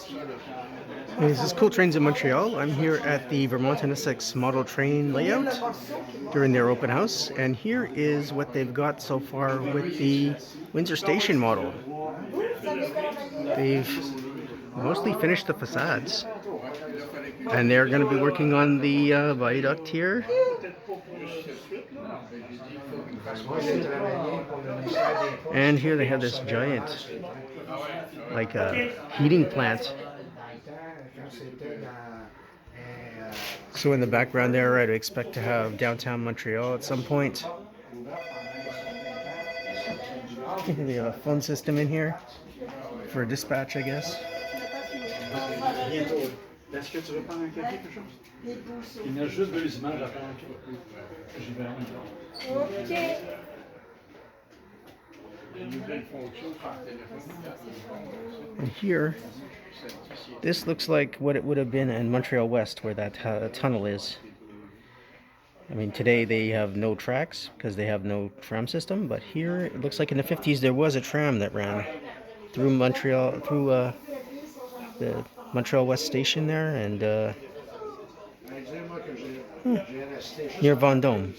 Hey, this is Cool Trains in Montreal. I'm here at the Vermont Essex model train layout during their open house, and here is what they've got so far with the Windsor Station model. They've mostly finished the facades, and they're going to be working on the viaduct here. And here they have this giant, like a heating plant. So in the background there, I'd expect to have downtown Montreal at some point. They have a phone system in here for dispatch, I guess. Est-ce que tu veux prendre un café, quelque chose? Il y a juste 2 images à faire. J'y vais en même temps. OK. And here, this looks like what it would have been in Montreal West, where that tunnel is. I mean, today they have no tracks because they have no tram system, but here it looks like in the 50s there was a tram that ran through Montreal, through the Montreal West Station there, and near Vendôme.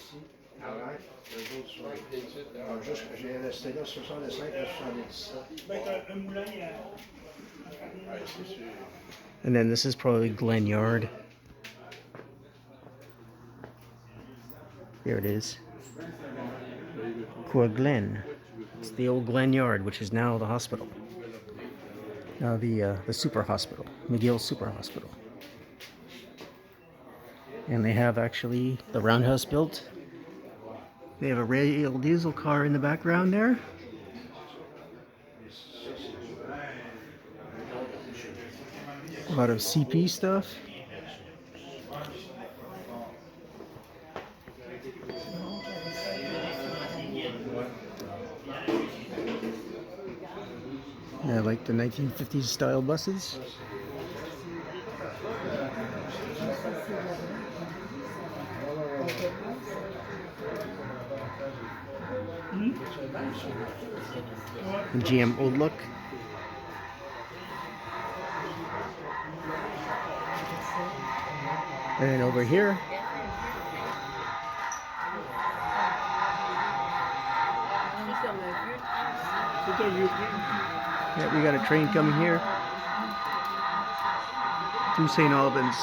And then this is probably Glen Yard. There it is. Coeur Glen. It's the old Glen Yard, which is now the hospital. Now the super hospital, McGill Super Hospital. And they have actually the roundhouse built. They have a rail diesel car in the background there. A lot of CP stuff. I like the 1950s style buses. The GM old look. And over here, yeah, we got a train coming here to St Albans.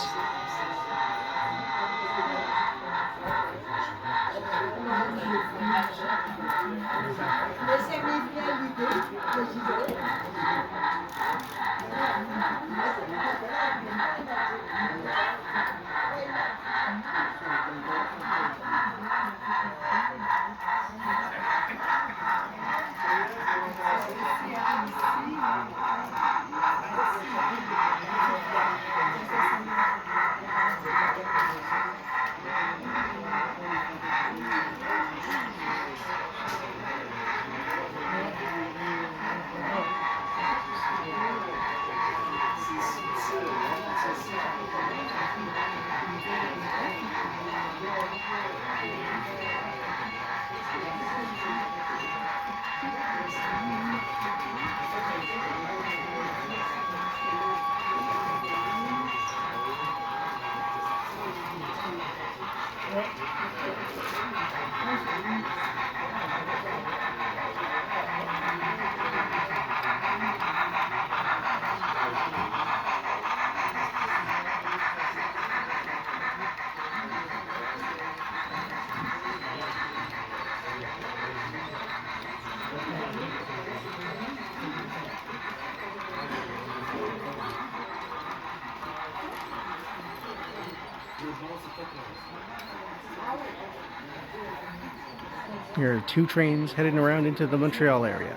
Here are 2 trains heading around into the Montreal area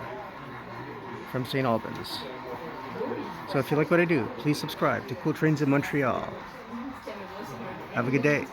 from St Albans. So if you like what I do, please subscribe to Cool Trains in Montreal. Have a good day.